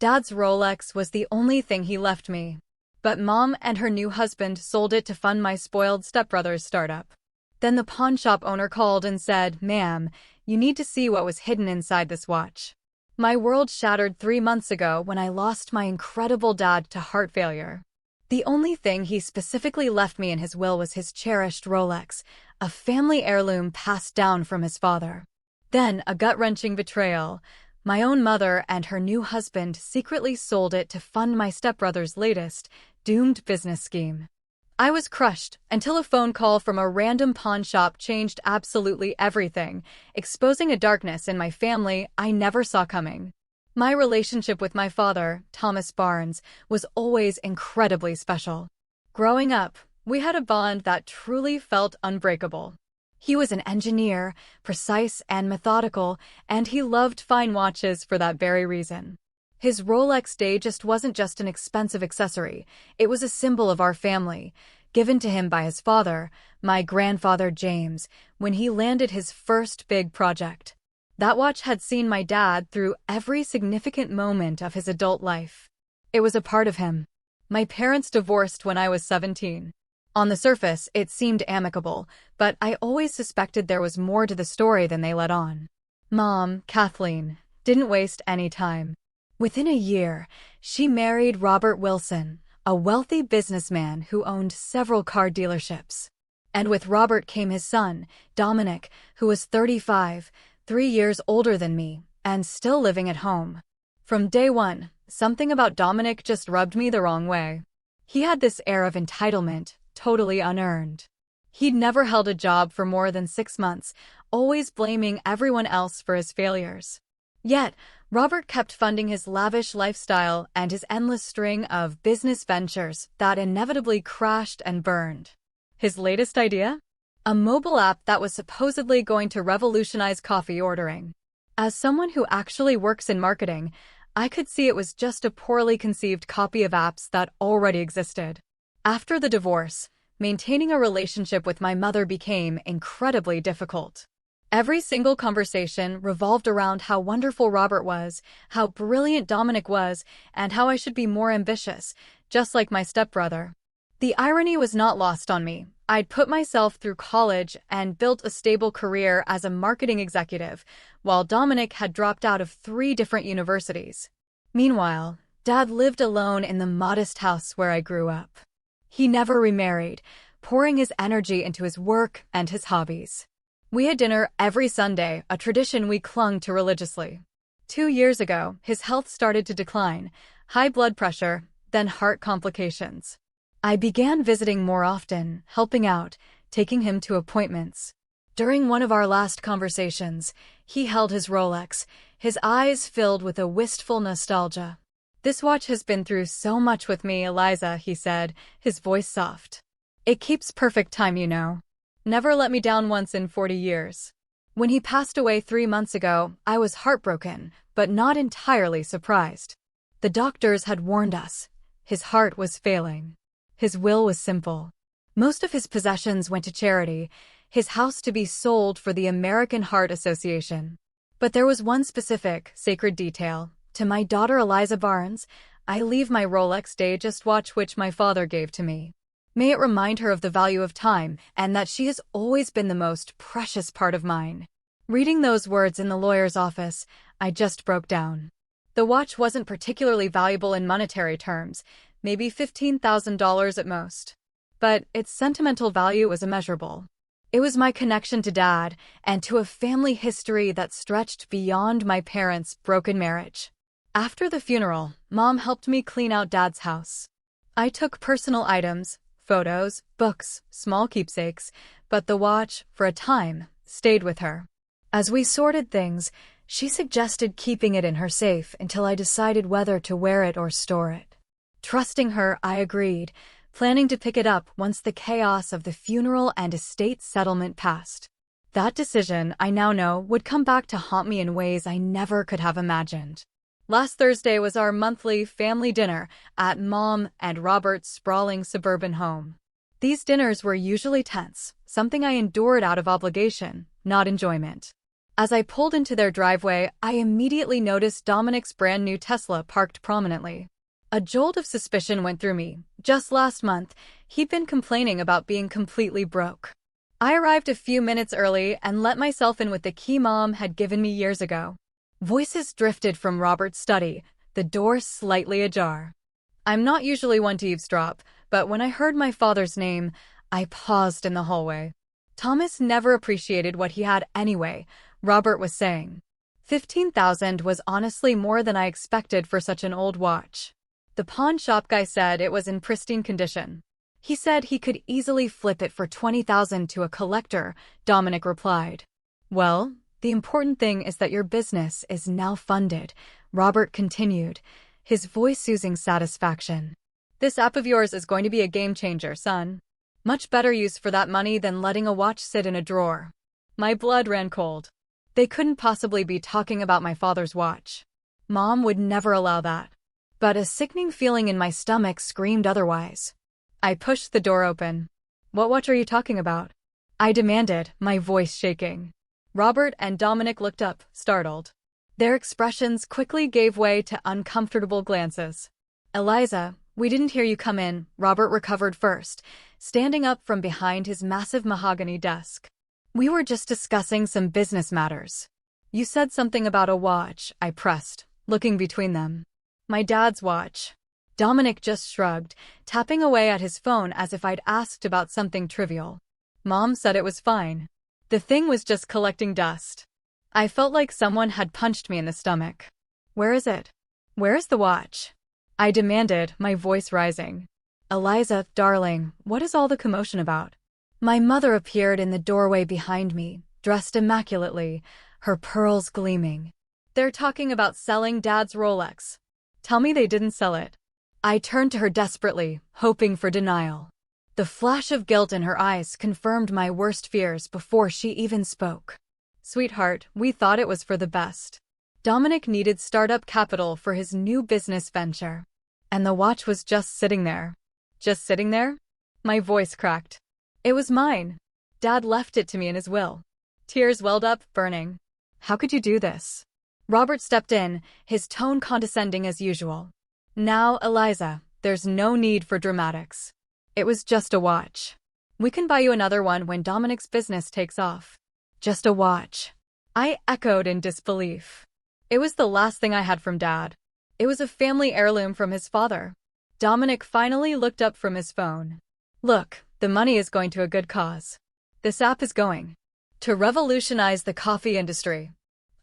Dad's Rolex was the only thing he left me. But Mom and her new husband sold it to fund my spoiled stepbrother's startup. Then the pawn shop owner called and said, "Ma'am, you need to see what was hidden inside this watch." My world shattered 3 months ago when I lost my incredible dad to heart failure. The only thing he specifically left me in his will was his cherished Rolex, a family heirloom passed down from his father. Then, a gut-wrenching betrayal. My own mother and her new husband secretly sold it to fund my stepbrother's latest, doomed business scheme. I was crushed until a phone call from a random pawn shop changed absolutely everything, exposing a darkness in my family I never saw coming. My relationship with my father, Thomas Barnes, was always incredibly special. Growing up, we had a bond that truly felt unbreakable. He was an engineer, precise and methodical, and he loved fine watches for that very reason. His Rolex Datejust wasn't just an expensive accessory, it was a symbol of our family, given to him by his father, my grandfather James, when he landed his first big project. That watch had seen my dad through every significant moment of his adult life. It was a part of him. My parents divorced when I was 17. On the surface, it seemed amicable, but I always suspected there was more to the story than they let on. Mom, Kathleen, didn't waste any time. Within a year, she married Robert Wilson, a wealthy businessman who owned several car dealerships. And with Robert came his son, Dominic, who was 35, 3 years older than me, and still living at home. From day one, something about Dominic just rubbed me the wrong way. He had this air of entitlement, totally unearned. He'd never held a job for more than 6 months, always blaming everyone else for his failures. Yet, Robert kept funding his lavish lifestyle and his endless string of business ventures that inevitably crashed and burned. His latest idea? A mobile app that was supposedly going to revolutionize coffee ordering. As someone who actually works in marketing, I could see it was just a poorly conceived copy of apps that already existed. After the divorce, maintaining a relationship with my mother became incredibly difficult. Every single conversation revolved around how wonderful Robert was, how brilliant Dominic was, and how I should be more ambitious, just like my stepbrother. The irony was not lost on me. I'd put myself through college and built a stable career as a marketing executive, while Dominic had dropped out of 3 different universities. Meanwhile, Dad lived alone in the modest house where I grew up. He never remarried, pouring his energy into his work and his hobbies. We had dinner every Sunday, a tradition we clung to religiously. 2 years ago, his health started to decline, high blood pressure, then heart complications. I began visiting more often, helping out, taking him to appointments. During one of our last conversations, he held his Rolex, his eyes filled with a wistful nostalgia. "This watch has been through so much with me, Eliza," he said, his voice soft. "It keeps perfect time, you know. Never let me down once in 40 years. When he passed away 3 months ago, I was heartbroken, but not entirely surprised. The doctors had warned us. His heart was failing. His will was simple. Most of his possessions went to charity, his house to be sold for the American Heart Association. But there was one specific, sacred detail. To my daughter Eliza Barnes, I leave my Rolex Datejust watch which my father gave to me. May it remind her of the value of time and that she has always been the most precious part of mine." Reading those words in the lawyer's office, I just broke down. The watch wasn't particularly valuable in monetary terms, maybe $15,000 at most. But its sentimental value was immeasurable. It was my connection to Dad and to a family history that stretched beyond my parents' broken marriage. After the funeral, Mom helped me clean out Dad's house. I took personal items, photos, books, small keepsakes, but the watch, for a time, stayed with her. As we sorted things, she suggested keeping it in her safe until I decided whether to wear it or store it. Trusting her, I agreed, planning to pick it up once the chaos of the funeral and estate settlement passed. That decision, I now know, would come back to haunt me in ways I never could have imagined. Last Thursday was our monthly family dinner at Mom and Robert's sprawling suburban home. These dinners were usually tense, something I endured out of obligation, not enjoyment. As I pulled into their driveway, I immediately noticed Dominic's brand new Tesla parked prominently. A jolt of suspicion went through me. Just last month, he'd been complaining about being completely broke. I arrived a few minutes early and let myself in with the key Mom had given me years ago. Voices drifted from Robert's study, the door slightly ajar. I'm not usually one to eavesdrop, but when I heard my father's name, I paused in the hallway. Thomas never appreciated what he had anyway, Robert was saying. 15,000 was honestly more than I expected for such an old watch. The pawn shop guy said it was in pristine condition. He said he could easily flip it for 20,000 to a collector, Dominic replied. Well, the important thing is that your business is now funded, Robert continued, his voice oozing satisfaction. This app of yours is going to be a game changer, son. Much better use for that money than letting a watch sit in a drawer. My blood ran cold. They couldn't possibly be talking about my father's watch. Mom would never allow that. But a sickening feeling in my stomach screamed otherwise. I pushed the door open. What watch are you talking about? I demanded, my voice shaking. Robert and Dominic looked up, startled. Their expressions quickly gave way to uncomfortable glances. Eliza, we didn't hear you come in, Robert recovered first, standing up from behind his massive mahogany desk. We were just discussing some business matters. You said something about a watch, I pressed, looking between them. My dad's watch. Dominic just shrugged, tapping away at his phone as if I'd asked about something trivial. Mom said it was fine. The thing was just collecting dust. I felt like someone had punched me in the stomach. Where is it? Where is the watch? I demanded, my voice rising. Eliza, darling, what is all the commotion about? My mother appeared in the doorway behind me, dressed immaculately, her pearls gleaming. They're talking about selling Dad's Rolex. Tell me they didn't sell it. I turned to her desperately, hoping for denial. The flash of guilt in her eyes confirmed my worst fears before she even spoke. Sweetheart, we thought it was for the best. Dominic needed startup capital for his new business venture. And the watch was just sitting there. Just sitting there? My voice cracked. It was mine. Dad left it to me in his will. Tears welled up, burning. How could you do this? Robert stepped in, his tone condescending as usual. Now, Eliza, there's no need for dramatics. It was just a watch. We can buy you another one when Dominic's business takes off. Just a watch. I echoed in disbelief. It was the last thing I had from Dad. It was a family heirloom from his father. Dominic finally looked up from his phone. Look, the money is going to a good cause. This app is going to revolutionize the coffee industry.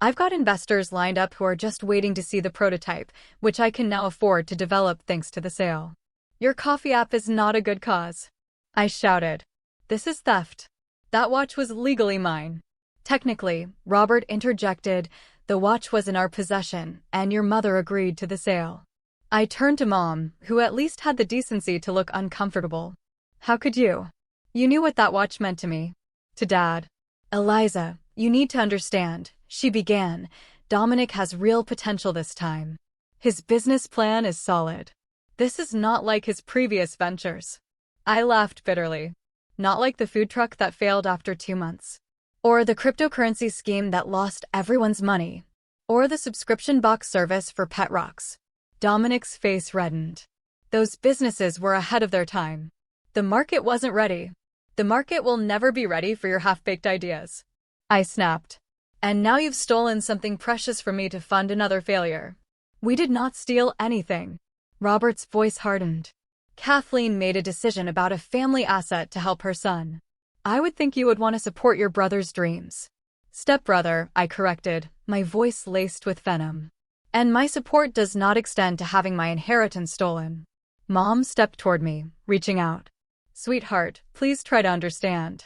I've got investors lined up who are just waiting to see the prototype, which I can now afford to develop thanks to the sale. Your coffee app is not a good cause. I shouted. This is theft. That watch was legally mine. Technically, Robert interjected, the watch was in our possession, and your mother agreed to the sale. I turned to Mom, who at least had the decency to look uncomfortable. How could you? You knew what that watch meant to me. To Dad. Eliza, you need to understand, she began. Dominic has real potential this time. His business plan is solid. This is not like his previous ventures. I laughed bitterly. Not like the food truck that failed after 2 months. Or the cryptocurrency scheme that lost everyone's money. Or the subscription box service for pet rocks. Dominic's face reddened. Those businesses were ahead of their time. The market wasn't ready. The market will never be ready for your half-baked ideas. I snapped. And now you've stolen something precious from me to fund another failure. We did not steal anything. Robert's voice hardened. Kathleen made a decision about a family asset to help her son. I would think you would want to support your brother's dreams. Stepbrother, I corrected, my voice laced with venom. And my support does not extend to having my inheritance stolen. Mom stepped toward me, reaching out. Sweetheart, please try to understand.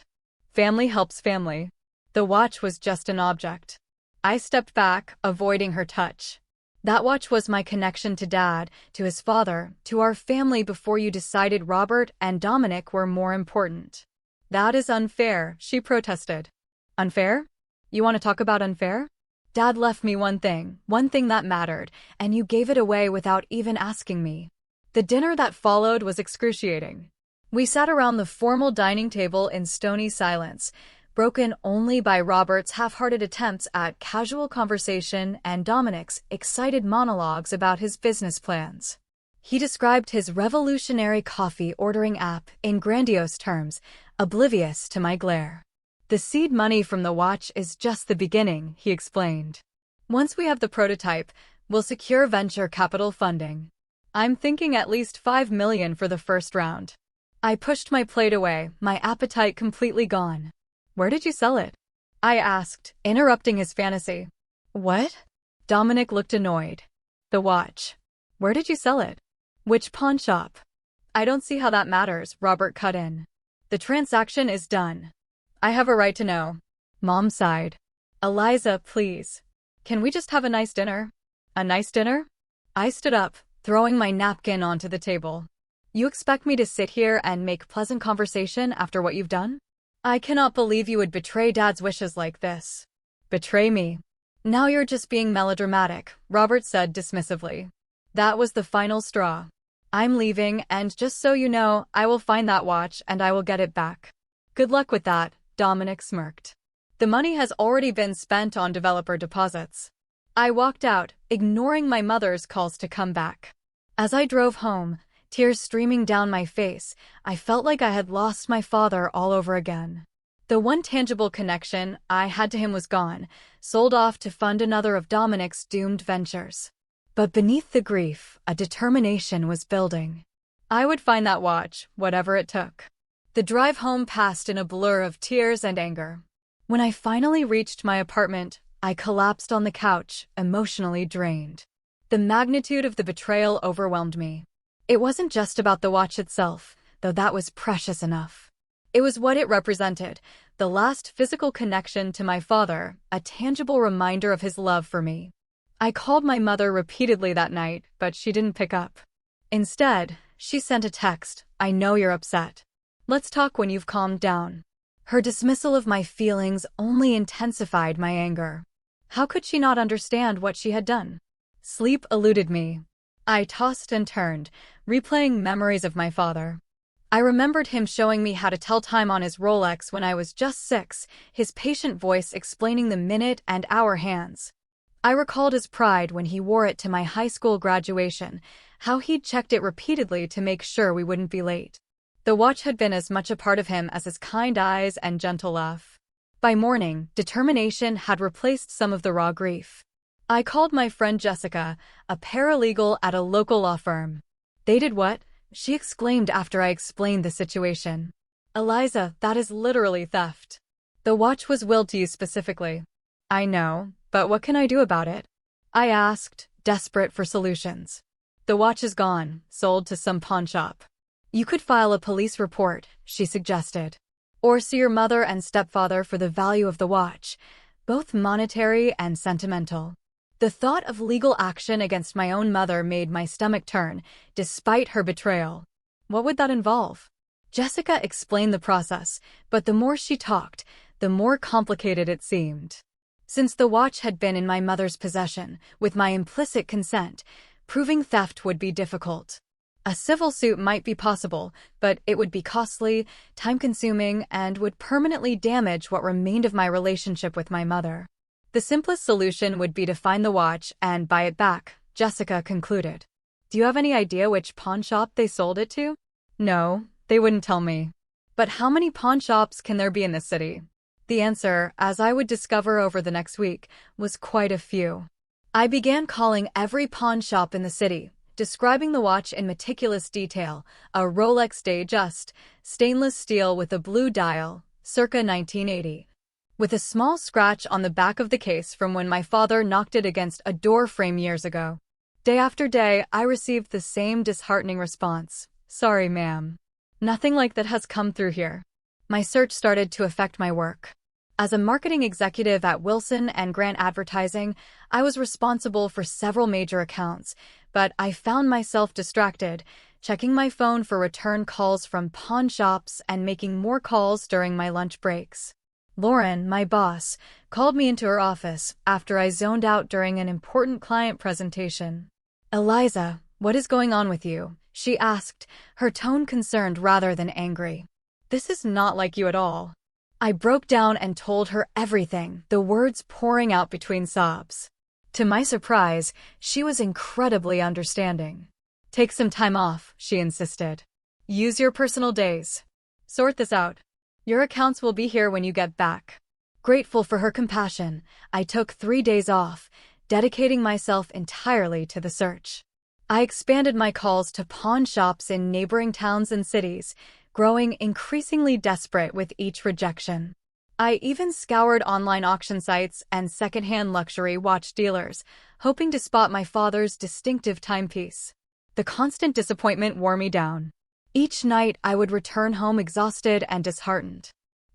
Family helps family. The watch was just an object. I stepped back, avoiding her touch. That watch was my connection to Dad, to his father, to our family before you decided Robert and Dominic were more important. That is unfair, she protested. Unfair? You want to talk about unfair? Dad left me one thing that mattered, and you gave it away without even asking me. The dinner that followed was excruciating. We sat around the formal dining table in stony silence, broken only by Robert's half-hearted attempts at casual conversation and Dominic's excited monologues about his business plans. He described his revolutionary coffee ordering app in grandiose terms, oblivious to my glare. "The seed money from the watch is just the beginning," he explained. "Once we have the prototype, we'll secure venture capital funding. I'm thinking at least $5 million for the first round." I pushed my plate away, my appetite completely gone. "Where did you sell it?" I asked, interrupting his fantasy. "What?" Dominic looked annoyed. "The watch. Where did you sell it?" "Which pawn shop?" "I don't see how that matters," Robert cut in. "The transaction is done. I have a right to know." Mom sighed. "Eliza, please. Can we just have a nice dinner?" "A nice dinner?" I stood up, throwing my napkin onto the table. "You expect me to sit here and make pleasant conversation after what you've done? I cannot believe you would betray Dad's wishes like this." "Betray me? Now you're just being melodramatic," Robert said dismissively. "That was the final straw. I'm leaving, and just so you know, I will find that watch and I will get it back." "Good luck with that," Dominic smirked. "The money has already been spent on developer deposits." I walked out, ignoring my mother's calls to come back. As I drove home, tears streaming down my face, I felt like I had lost my father all over again. The one tangible connection I had to him was gone, sold off to fund another of Dominic's doomed ventures. But beneath the grief, a determination was building. I would find that watch, whatever it took. The drive home passed in a blur of tears and anger. When I finally reached my apartment, I collapsed on the couch, emotionally drained. The magnitude of the betrayal overwhelmed me. It wasn't just about the watch itself, though that was precious enough. It was what it represented, the last physical connection to my father, a tangible reminder of his love for me. I called my mother repeatedly that night, but she didn't pick up. Instead, she sent a text, "I know you're upset. Let's talk when you've calmed down." Her dismissal of my feelings only intensified my anger. How could she not understand what she had done? Sleep eluded me. I tossed and turned, replaying memories of my father. I remembered him showing me how to tell time on his Rolex when I was just 6, his patient voice explaining the minute and hour hands. I recalled his pride when he wore it to my high school graduation, how he'd checked it repeatedly to make sure we wouldn't be late. The watch had been as much a part of him as his kind eyes and gentle laugh. By morning, determination had replaced some of the raw grief. I called my friend Jessica, a paralegal at a local law firm. "They did what?" she exclaimed after I explained the situation. "Eliza, that is literally theft. The watch was willed to you specifically." "I know, but what can I do about it?" I asked, desperate for solutions. "The watch is gone, sold to some pawn shop." "You could file a police report," she suggested. "Or sue your mother and stepfather for the value of the watch, both monetary and sentimental." The thought of legal action against my own mother made my stomach turn, despite her betrayal. What would that involve? Jessica explained the process, but the more she talked, the more complicated it seemed. Since the watch had been in my mother's possession, with my implicit consent, proving theft would be difficult. A civil suit might be possible, but it would be costly, time-consuming, and would permanently damage what remained of my relationship with my mother. The simplest solution would be to find the watch and buy it back, Jessica concluded. "Do you have any idea which pawn shop they sold it to?" "No, they wouldn't tell me." "But how many pawn shops can there be in the city?" The answer, as I would discover over the next week, was quite a few. I began calling every pawn shop in the city, describing the watch in meticulous detail, a Rolex Datejust, stainless steel with a blue dial, circa 1980. With a small scratch on the back of the case from when my father knocked it against a door frame years ago. Day after day, I received the same disheartening response. "Sorry, ma'am. Nothing like that has come through here." My search started to affect my work. As a marketing executive at Wilson and Grant Advertising, I was responsible for several major accounts, but I found myself distracted, checking my phone for return calls from pawn shops and making more calls during my lunch breaks. Lauren, my boss, called me into her office after I zoned out during an important client presentation. "Eliza, what is going on with you?" she asked, her tone concerned rather than angry. "This is not like you at all." I broke down and told her everything, the words pouring out between sobs. To my surprise, she was incredibly understanding. Take some time off, she insisted. Use your personal days. Sort this out. Your accounts will be here when you get back. Grateful for her compassion, I took 3 days off, dedicating myself entirely to the search. I expanded my calls to pawn shops in neighboring towns and cities, growing increasingly desperate with each rejection. I even scoured online auction sites and secondhand luxury watch dealers, hoping to spot my father's distinctive timepiece. The constant disappointment wore me down. Each night, I would return home exhausted and disheartened.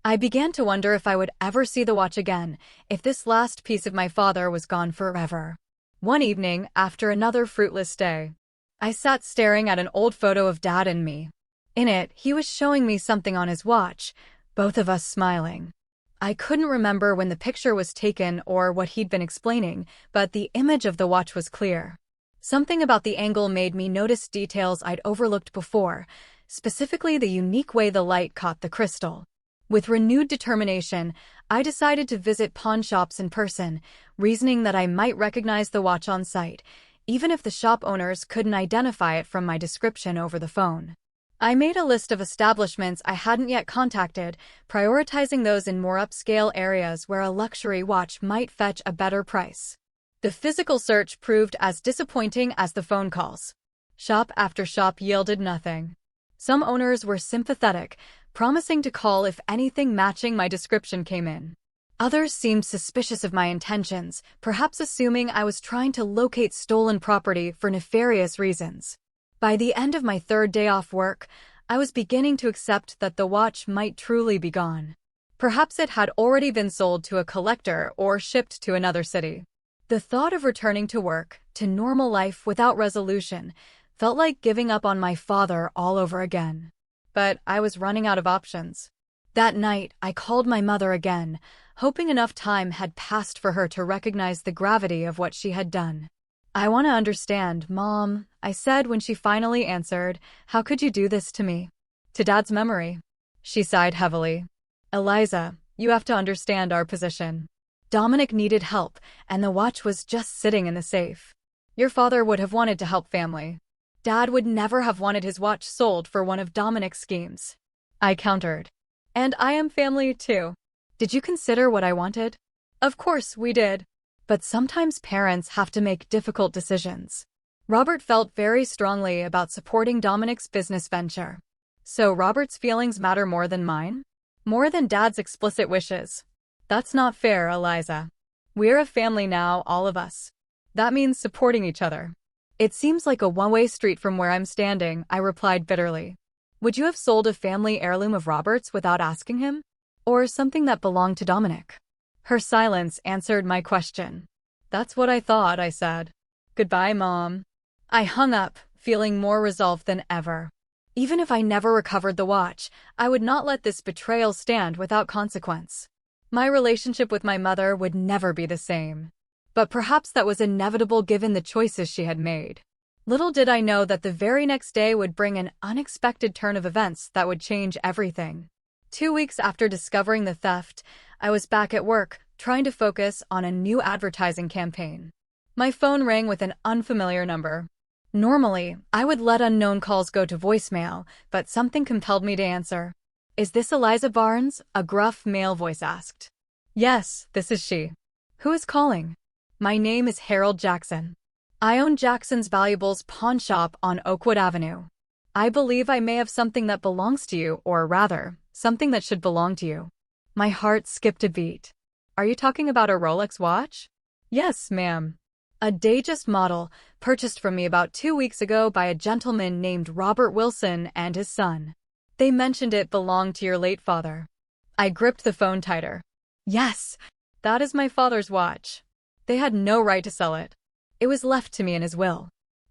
I began to wonder if I would ever see the watch again, if this last piece of my father was gone forever. One evening, after another fruitless day, I sat staring at an old photo of Dad and me. In it, he was showing me something on his watch, both of us smiling. I couldn't remember when the picture was taken or what he'd been explaining, but the image of the watch was clear. Something about the angle made me notice details I'd overlooked before, specifically the unique way the light caught the crystal. With renewed determination, I decided to visit pawn shops in person, reasoning that I might recognize the watch on sight, even if the shop owners couldn't identify it from my description over the phone. I made a list of establishments I hadn't yet contacted, prioritizing those in more upscale areas where a luxury watch might fetch a better price. The physical search proved as disappointing as the phone calls. Shop after shop yielded nothing. Some owners were sympathetic, promising to call if anything matching my description came in. Others seemed suspicious of my intentions, perhaps assuming I was trying to locate stolen property for nefarious reasons. By the end of my 3rd day off work, I was beginning to accept that the watch might truly be gone. Perhaps it had already been sold to a collector or shipped to another city. The thought of returning to work, to normal life without resolution, felt like giving up on my father all over again. But I was running out of options. That night, I called my mother again, hoping enough time had passed for her to recognize the gravity of what she had done. "I want to understand, Mom," I said when she finally answered. "How could you do this to me?" "To Dad's memory." She sighed heavily. "Eliza, you have to understand our position. Dominic needed help, and the watch was just sitting in the safe. Your father would have wanted to help family. Dad would never have wanted his watch sold for one of Dominic's schemes." I countered. "And I am family too. Did you consider what I wanted?" "Of course we did. But sometimes parents have to make difficult decisions." Robert felt very strongly about supporting Dominic's business venture. "So Robert's feelings matter more than mine? More than Dad's explicit wishes? That's not fair, Eliza. We're a family now, all of us. That means supporting each other." "It seems like a one-way street from where I'm standing," I replied bitterly. "Would you have sold a family heirloom of Robert's without asking him? Or something that belonged to Dominic?" Her silence answered my question. "That's what I thought," I said. "Goodbye, Mom." I hung up, feeling more resolved than ever. Even if I never recovered the watch, I would not let this betrayal stand without consequence. My relationship with my mother would never be the same. But perhaps that was inevitable given the choices she had made. Little did I know that the very next day would bring an unexpected turn of events that would change everything. 2 weeks after discovering the theft, I was back at work, trying to focus on a new advertising campaign. My phone rang with an unfamiliar number. Normally, I would let unknown calls go to voicemail, but something compelled me to answer. "Is this Eliza Barnes?" a gruff male voice asked. "Yes, this is she." "Who is calling?" "My name is Harold Jackson. I own Jackson's Valuables pawn shop on Oakwood Avenue. I believe I may have something that belongs to you, or rather, something that should belong to you." My heart skipped a beat. "Are you talking about a Rolex watch?" "Yes, ma'am. A Datejust model, purchased from me about 2 weeks ago by a gentleman named Robert Wilson and his son. They mentioned it belonged to your late father." I gripped the phone tighter. "Yes, that is my father's watch. They had no right to sell it. It was left to me in his will."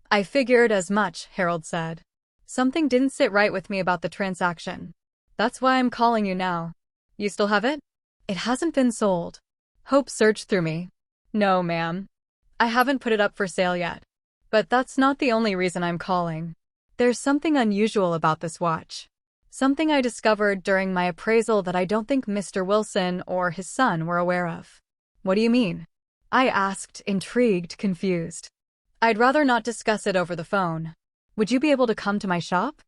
"I figured as much," Harold said. "Something didn't sit right with me about the transaction. That's why I'm calling you now. You still have it?" "It hasn't been sold." Hope surged through me. "No, ma'am. I haven't put it up for sale yet. But that's not the only reason I'm calling. There's something unusual about this watch." Something I discovered during my appraisal that I don't think Mr. Wilson or his son were aware of. What do you mean? I asked, intrigued, confused. I'd rather not discuss it over the phone. Would you be able to come to my shop?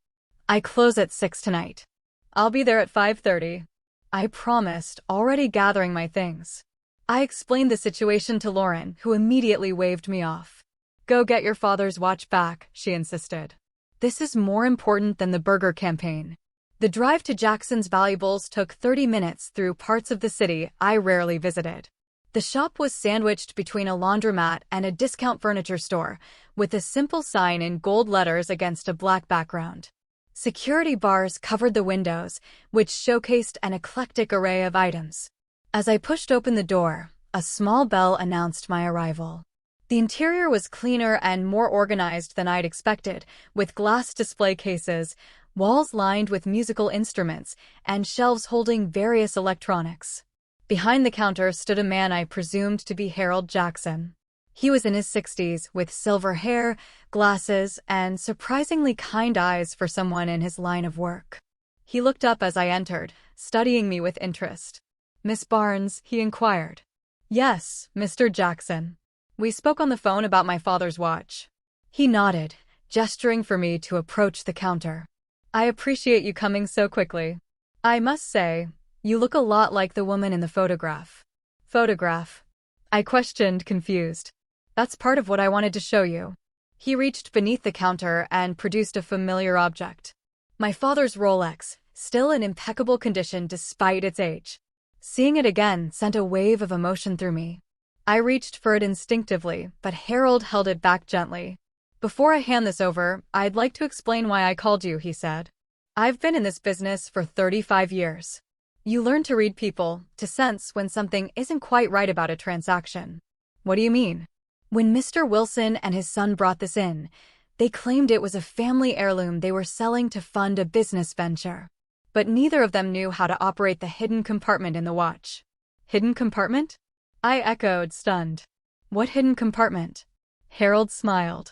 I close at 6 tonight. I'll be there at 5:30. I promised, already gathering my things. I explained the situation to Lauren, who immediately waved me off. Go get your father's watch back, she insisted. This is more important than the burger campaign. The drive to Jackson's Valuables took 30 minutes through parts of the city I rarely visited. The shop was sandwiched between a laundromat and a discount furniture store, with a simple sign in gold letters against a black background. Security bars covered the windows, which showcased an eclectic array of items. As I pushed open the door, a small bell announced my arrival. The interior was cleaner and more organized than I'd expected, with glass display cases, walls lined with musical instruments, and shelves holding various electronics. Behind the counter stood a man I presumed to be Harold Jackson. He was in his 60s, with silver hair, glasses, and surprisingly kind eyes for someone in his line of work. He looked up as I entered, studying me with interest. Miss Barnes, he inquired. Yes, Mr. Jackson. We spoke on the phone about my father's watch. He nodded, gesturing for me to approach the counter. I appreciate you coming so quickly. I must say, you look a lot like the woman in the photograph. Photograph? I questioned, confused. That's part of what I wanted to show you. He reached beneath the counter and produced a familiar object. My father's Rolex, still in impeccable condition despite its age. Seeing it again sent a wave of emotion through me. I reached for it instinctively, but Harold held it back gently. Before I hand this over, I'd like to explain why I called you, he said. I've been in this business for 35 years. You learn to read people, to sense when something isn't quite right about a transaction. What do you mean? When Mr. Wilson and his son brought this in, they claimed it was a family heirloom they were selling to fund a business venture. But neither of them knew how to operate the hidden compartment in the watch. Hidden compartment? I echoed, stunned. What hidden compartment? Harold smiled.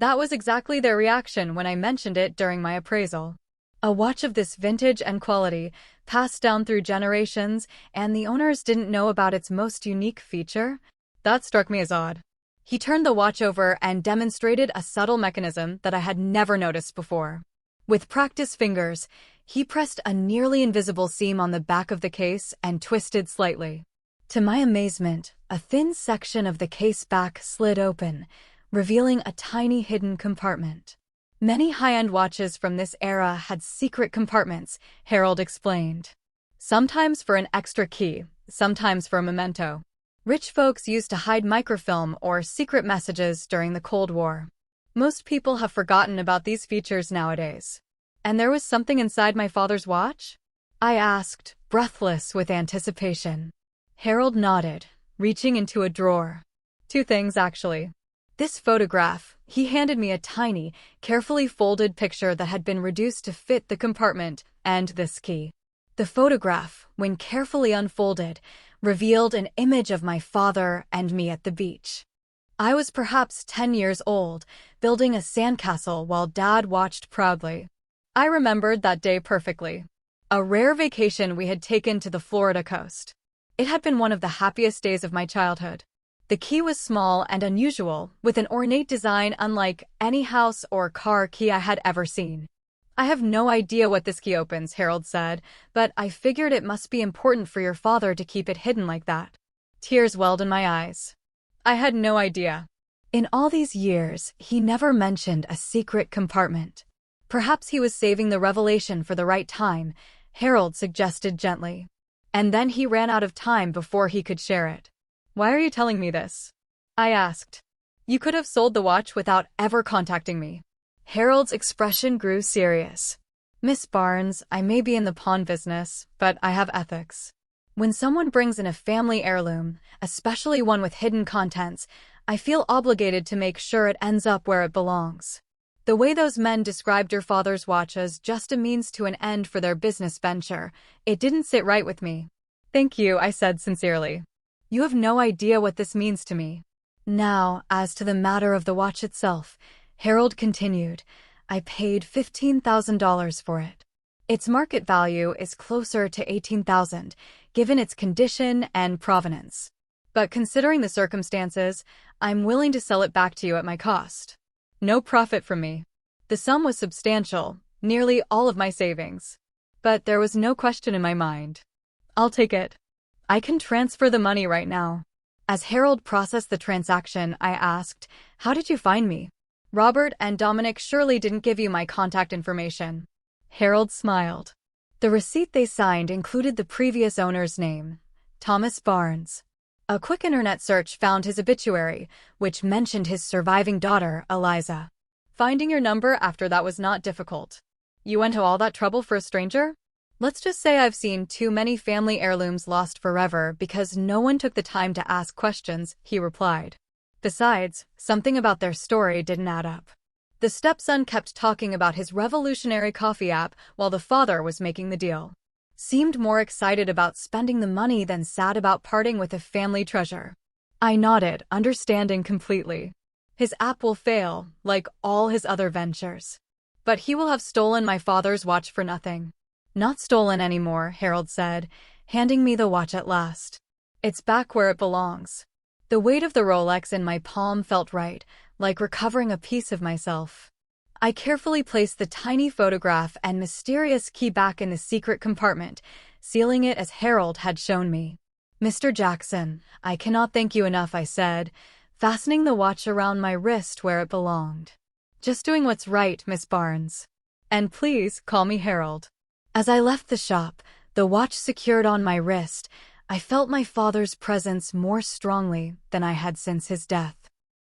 That was exactly their reaction when I mentioned it during my appraisal. A watch of this vintage and quality, passed down through generations, and the owners didn't know about its most unique feature? That struck me as odd. He turned the watch over and demonstrated a subtle mechanism that I had never noticed before. With practiced fingers, he pressed a nearly invisible seam on the back of the case and twisted slightly. To my amazement, a thin section of the case back slid open, revealing a tiny hidden compartment. Many high-end watches from this era had secret compartments, Harold explained. Sometimes for an extra key, sometimes for a memento. Rich folks used to hide microfilm or secret messages during the Cold War. Most people have forgotten about these features nowadays. And there was something inside my father's watch? I asked, breathless with anticipation. Harold nodded, reaching into a drawer. Two things, actually. This photograph, he handed me a tiny, carefully folded picture that had been reduced to fit the compartment, and this key. The photograph, when carefully unfolded, revealed an image of my father and me at the beach. I was perhaps 10 years old, building a sandcastle while Dad watched proudly. I remembered that day perfectly. A rare vacation we had taken to the Florida coast. It had been one of the happiest days of my childhood. The key was small and unusual, with an ornate design unlike any house or car key I had ever seen. I have no idea what this key opens, Harold said, but I figured it must be important for your father to keep it hidden like that. Tears welled in my eyes. I had no idea. In all these years, he never mentioned a secret compartment. Perhaps he was saving the revelation for the right time, Harold suggested gently. And then he ran out of time before he could share it. Why are you telling me this? I asked. You could have sold the watch without ever contacting me. Harold's expression grew serious. Miss Barnes, I may be in the pawn business, but I have ethics. When someone brings in a family heirloom, especially one with hidden contents, I feel obligated to make sure it ends up where it belongs. The way those men described your father's watch as just a means to an end for their business venture, it didn't sit right with me. Thank you, I said sincerely. You have no idea what this means to me. Now, as to the matter of the watch itself, Harold continued, I paid $15,000 for it. Its market value is closer to 18,000, given its condition and provenance. But considering the circumstances, I'm willing to sell it back to you at my cost. No profit from me. The sum was substantial, nearly all of my savings. But there was no question in my mind. I'll take it. I can transfer the money right now. As Harold processed the transaction, I asked, "How did you find me? Robert and Dominic surely didn't give you my contact information." Harold smiled. The receipt they signed included the previous owner's name, Thomas Barnes. A quick internet search found his obituary, which mentioned his surviving daughter, Eliza. Finding your number after that was not difficult. You went to all that trouble for a stranger? Let's just say I've seen too many family heirlooms lost forever because no one took the time to ask questions, he replied. Besides, something about their story didn't add up. The stepson kept talking about his revolutionary coffee app while the father was making the deal. Seemed more excited about spending the money than sad about parting with a family treasure. I nodded, understanding completely. His app will fail, like all his other ventures. But he will have stolen my father's watch for nothing. Not stolen anymore, Harold said, handing me the watch at last. It's back where it belongs. The weight of the Rolex in my palm felt right, like recovering a piece of myself. I carefully placed the tiny photograph and mysterious key back in the secret compartment, sealing it as Harold had shown me. "Mr. Jackson, I cannot thank you enough," I said, fastening the watch around my wrist where it belonged. "Just doing what's right, Miss Barnes. And please call me Harold." As I left the shop, the watch secured on my wrist, I felt my father's presence more strongly than I had since his death.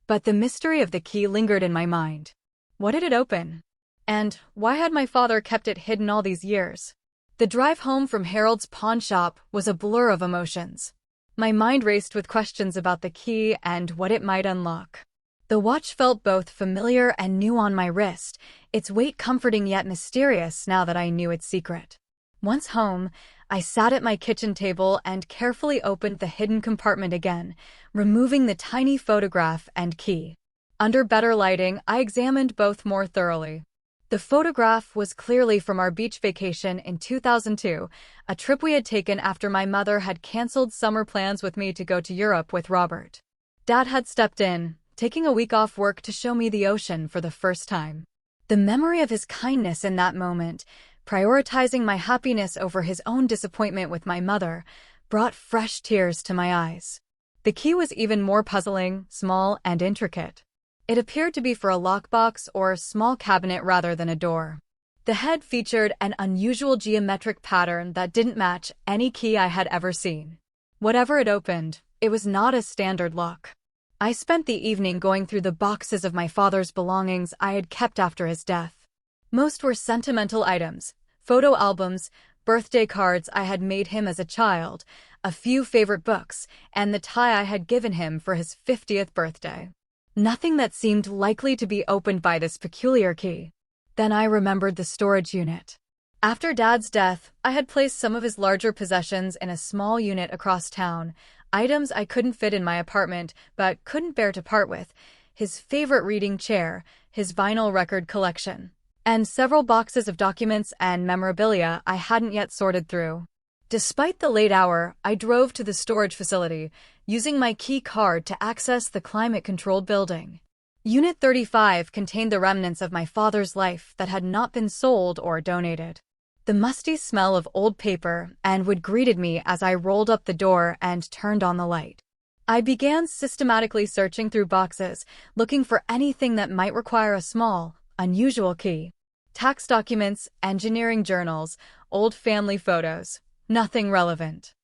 But the mystery of the key lingered in my mind. What did it open? And why had my father kept it hidden all these years? The drive home from Harold's pawn shop was a blur of emotions. My mind raced with questions about the key and what it might unlock. The watch felt both familiar and new on my wrist, its weight comforting yet mysterious now that I knew its secret. Once home, I sat at my kitchen table and carefully opened the hidden compartment again, removing the tiny photograph and key. Under better lighting, I examined both more thoroughly. The photograph was clearly from our beach vacation in 2002, a trip we had taken after my mother had canceled summer plans with me to go to Europe with Robert. Dad had stepped in, taking a week off work to show me the ocean for the first time. The memory of his kindness in that moment, prioritizing my happiness over his own disappointment with my mother, brought fresh tears to my eyes. The key was even more puzzling, small, and intricate. It appeared to be for a lockbox or small cabinet rather than a door. The head featured an unusual geometric pattern that didn't match any key I had ever seen. Whatever it opened, it was not a standard lock. I spent the evening going through the boxes of my father's belongings I had kept after his death. Most were sentimental items, photo albums, birthday cards I had made him as a child, a few favorite books, and the tie I had given him for his 50th birthday. Nothing that seemed likely to be opened by this peculiar key. Then I remembered the storage unit. After Dad's death, I had placed some of his larger possessions in a small unit across town, items I couldn't fit in my apartment but couldn't bear to part with, his favorite reading chair, his vinyl record collection, and several boxes of documents and memorabilia I hadn't yet sorted through. Despite the late hour, I drove to the storage facility, using my key card to access the climate-controlled building. Unit 35 contained the remnants of my father's life that had not been sold or donated. The musty smell of old paper and wood greeted me as I rolled up the door and turned on the light. I began systematically searching through boxes, looking for anything that might require a small, unusual key. Tax documents, engineering journals, old family photos. Nothing relevant.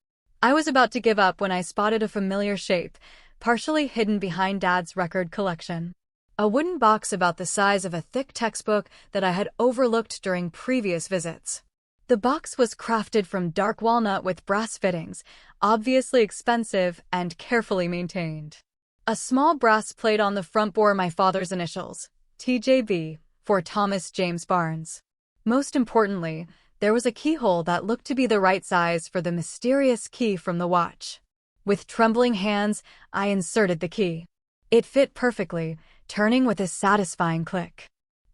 I was about to give up when I spotted a familiar shape, partially hidden behind Dad's record collection. A wooden box about the size of a thick textbook that I had overlooked during previous visits. The box was crafted from dark walnut with brass fittings, obviously expensive and carefully maintained. A small brass plate on the front bore my father's initials, TJB, for Thomas James Barnes. Most importantly, there was a keyhole that looked to be the right size for the mysterious key from the watch. With trembling hands, I inserted the key. It fit perfectly, turning with a satisfying click.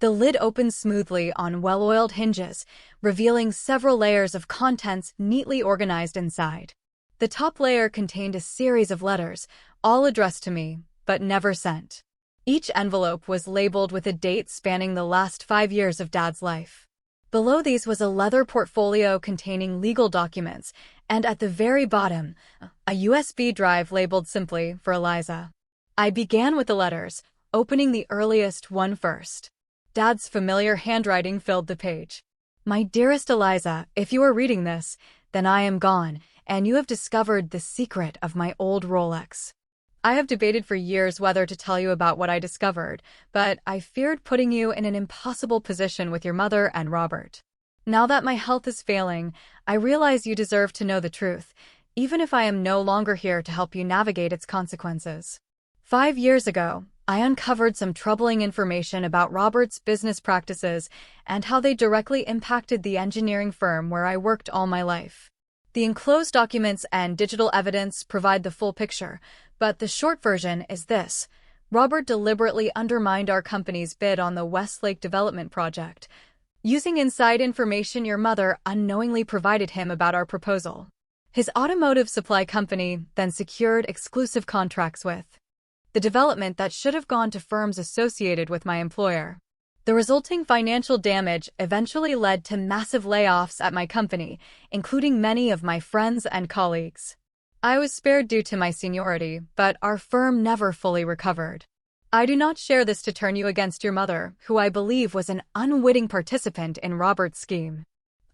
The lid opened smoothly on well-oiled hinges, revealing several layers of contents neatly organized inside. The top layer contained a series of letters, all addressed to me, but never sent. Each envelope was labeled with a date spanning the last 5 years of Dad's life. Below these was a leather portfolio containing legal documents, and at the very bottom, a USB drive labeled simply for Eliza. I began with the letters, opening the earliest one first. Dad's familiar handwriting filled the page. My dearest Eliza, if you are reading this, then I am gone, and you have discovered the secret of my old Rolex. I have debated for years whether to tell you about what I discovered, but I feared putting you in an impossible position with your mother and Robert. Now that my health is failing, I realize you deserve to know the truth, even if I am no longer here to help you navigate its consequences. 5 years ago, I uncovered some troubling information about Robert's business practices and how they directly impacted the engineering firm where I worked all my life. The enclosed documents and digital evidence provide the full picture, but the short version is this. Robert deliberately undermined our company's bid on the Westlake development project, using inside information your mother unknowingly provided him about our proposal. His automotive supply company then secured exclusive contracts with the development that should have gone to firms associated with my employer. The resulting financial damage eventually led to massive layoffs at my company, including many of my friends and colleagues. I was spared due to my seniority, but our firm never fully recovered. I do not share this to turn you against your mother, who I believe was an unwitting participant in Robert's scheme.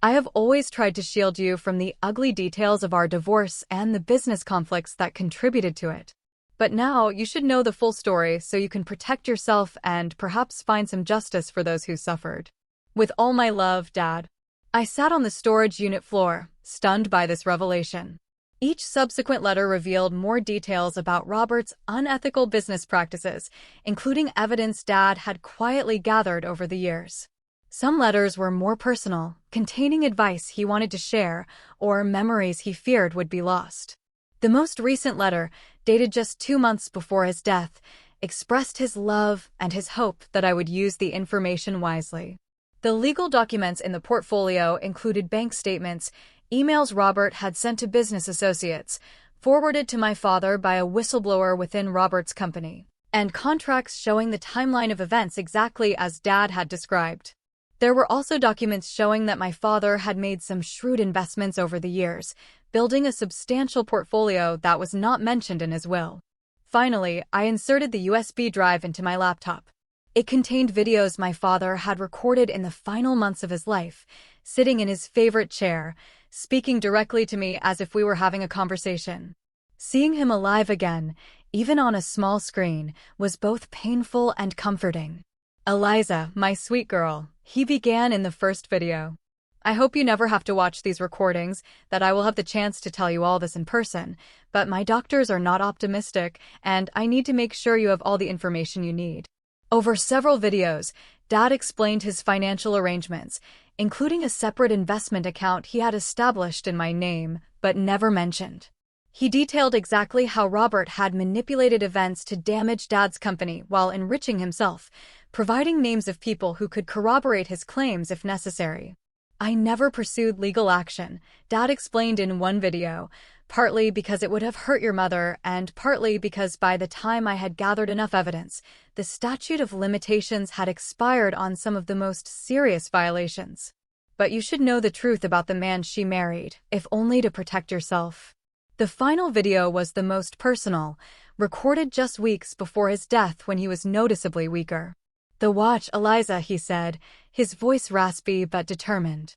I have always tried to shield you from the ugly details of our divorce and the business conflicts that contributed to it. But now you should know the full story so you can protect yourself and perhaps find some justice for those who suffered. With all my love, Dad. I sat on the storage unit floor, stunned by this revelation. Each subsequent letter revealed more details about Robert's unethical business practices, including evidence Dad had quietly gathered over the years. Some letters were more personal, containing advice he wanted to share or memories he feared would be lost. The most recent letter, dated just 2 months before his death, expressed his love and his hope that I would use the information wisely. The legal documents in the portfolio included bank statements, emails Robert had sent to business associates, forwarded to my father by a whistleblower within Robert's company, and contracts showing the timeline of events exactly as Dad had described. There were also documents showing that my father had made some shrewd investments over the years, building a substantial portfolio that was not mentioned in his will. Finally, I inserted the USB drive into my laptop. It contained videos my father had recorded in the final months of his life, sitting in his favorite chair, speaking directly to me as if we were having a conversation. Seeing him alive again, even on a small screen, was both painful and comforting. "Eliza, my sweet girl," he began in the first video. "I hope you never have to watch these recordings, that I will have the chance to tell you all this in person, but my doctors are not optimistic, and I need to make sure you have all the information you need." Over several videos, Dad explained his financial arrangements, including a separate investment account he had established in my name, but never mentioned. He detailed exactly how Robert had manipulated events to damage Dad's company while enriching himself, providing names of people who could corroborate his claims if necessary. "I never pursued legal action," Dad explained in one video, "partly because it would have hurt your mother and partly because by the time I had gathered enough evidence, the statute of limitations had expired on some of the most serious violations. But you should know the truth about the man she married, if only to protect yourself." The final video was the most personal, recorded just weeks before his death when he was noticeably weaker. "The watch, Eliza," he said, his voice raspy but determined.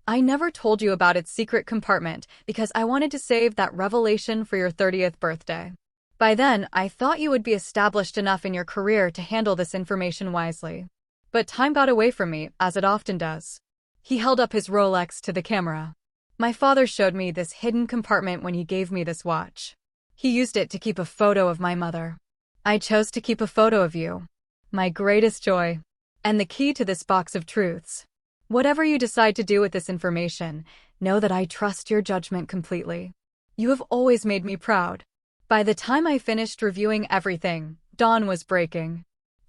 "I never told you about its secret compartment because I wanted to save that revelation for your 30th birthday. By then, I thought you would be established enough in your career to handle this information wisely. But time got away from me, as it often does." He held up his Rolex to the camera. "My father showed me this hidden compartment when he gave me this watch. He used it to keep a photo of my mother. I chose to keep a photo of you. My greatest joy. And the key to this box of truths. Whatever you decide to do with this information, know that I trust your judgment completely. You have always made me proud." By the time I finished reviewing everything, dawn was breaking.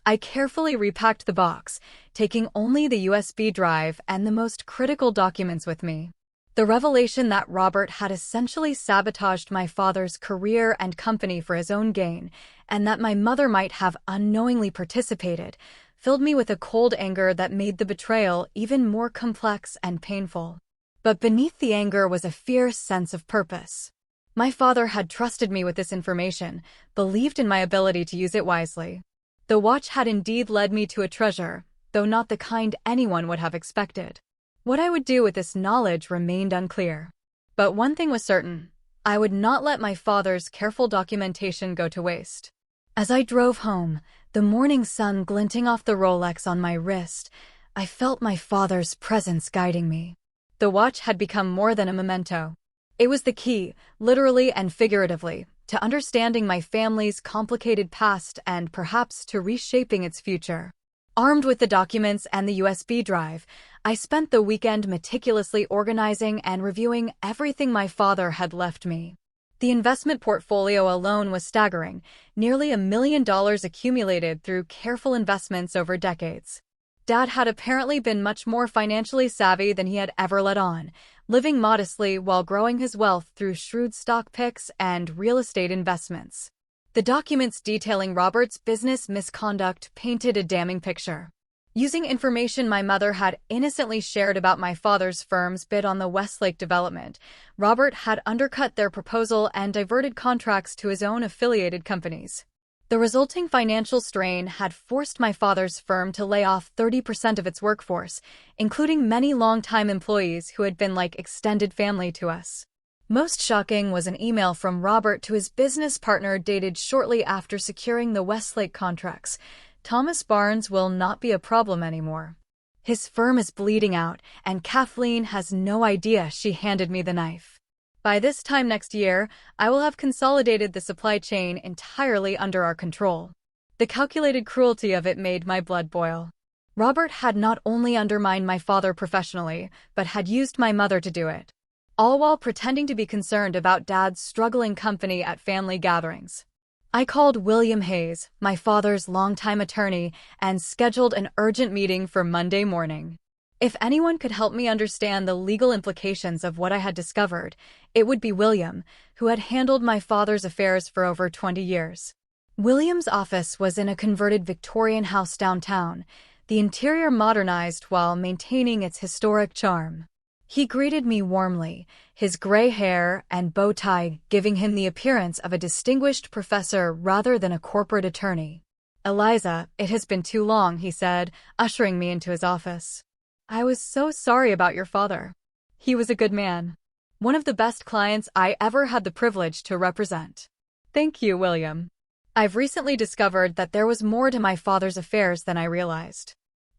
I carefully repacked the box, taking only the USB drive and the most critical documents with me. The revelation that Robert had essentially sabotaged my father's career and company for his own gain, and that my mother might have unknowingly participated, filled me with a cold anger that made the betrayal even more complex and painful. But beneath the anger was a fierce sense of purpose. My father had trusted me with this information, believed in my ability to use it wisely. The watch had indeed led me to a treasure, though not the kind anyone would have expected. What I would do with this knowledge remained unclear. But one thing was certain: I would not let my father's careful documentation go to waste. As I drove home, the morning sun glinting off the Rolex on my wrist, I felt my father's presence guiding me. The watch had become more than a memento. It was the key, literally and figuratively, to understanding my family's complicated past and perhaps to reshaping its future. Armed with the documents and the USB drive, I spent the weekend meticulously organizing and reviewing everything my father had left me. The investment portfolio alone was staggering, nearly $1 million accumulated through careful investments over decades. Dad had apparently been much more financially savvy than he had ever let on, living modestly while growing his wealth through shrewd stock picks and real estate investments. The documents detailing Robert's business misconduct painted a damning picture. Using information my mother had innocently shared about my father's firm's bid on the Westlake development, Robert had undercut their proposal and diverted contracts to his own affiliated companies. The resulting financial strain had forced my father's firm to lay off 30% of its workforce, including many longtime employees who had been like extended family to us. Most shocking was an email from Robert to his business partner dated shortly after securing the Westlake contracts. "Thomas Barnes will not be a problem anymore. His firm is bleeding out, and Kathleen has no idea she handed me the knife. By this time next year, I will have consolidated the supply chain entirely under our control." The calculated cruelty of it made my blood boil. Robert had not only undermined my father professionally, but had used my mother to do it, all while pretending to be concerned about Dad's struggling company at family gatherings. I called William Hayes, my father's longtime attorney, and scheduled an urgent meeting for Monday morning. If anyone could help me understand the legal implications of what I had discovered, it would be William, who had handled my father's affairs for over 20 years. William's office was in a converted Victorian house downtown, the interior modernized while maintaining its historic charm. He greeted me warmly, his gray hair and bow tie giving him the appearance of a distinguished professor rather than a corporate attorney. "Eliza, it has been too long," he said, ushering me into his office. "I was so sorry about your father. He was a good man. One of the best clients I ever had the privilege to represent." "Thank you, William. I've recently discovered that there was more to my father's affairs than I realized."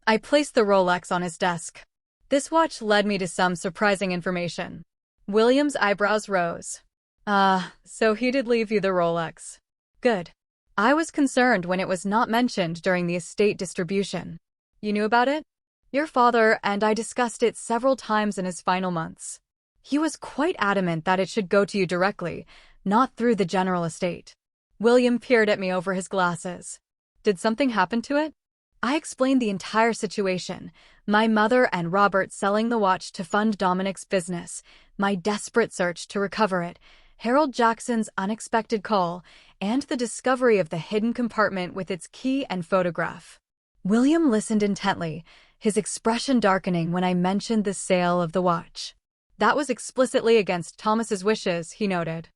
I placed the Rolex on his desk. This watch led me to some surprising information. William's eyebrows rose. So he did leave you the Rolex. Good. I was concerned when it was not mentioned during the estate distribution. You knew about it? Your father and I discussed it several times in his final months. He was quite adamant that it should go to you directly, not through the general estate. William peered at me over his glasses. Did something happen to it? I explained the entire situation, my mother and Robert selling the watch to fund Dominic's business, my desperate search to recover it, Harold Jackson's unexpected call, and the discovery of the hidden compartment with its key and photograph. William listened intently, his expression darkening when I mentioned the sale of the watch. "That was explicitly against Thomas's wishes," he noted.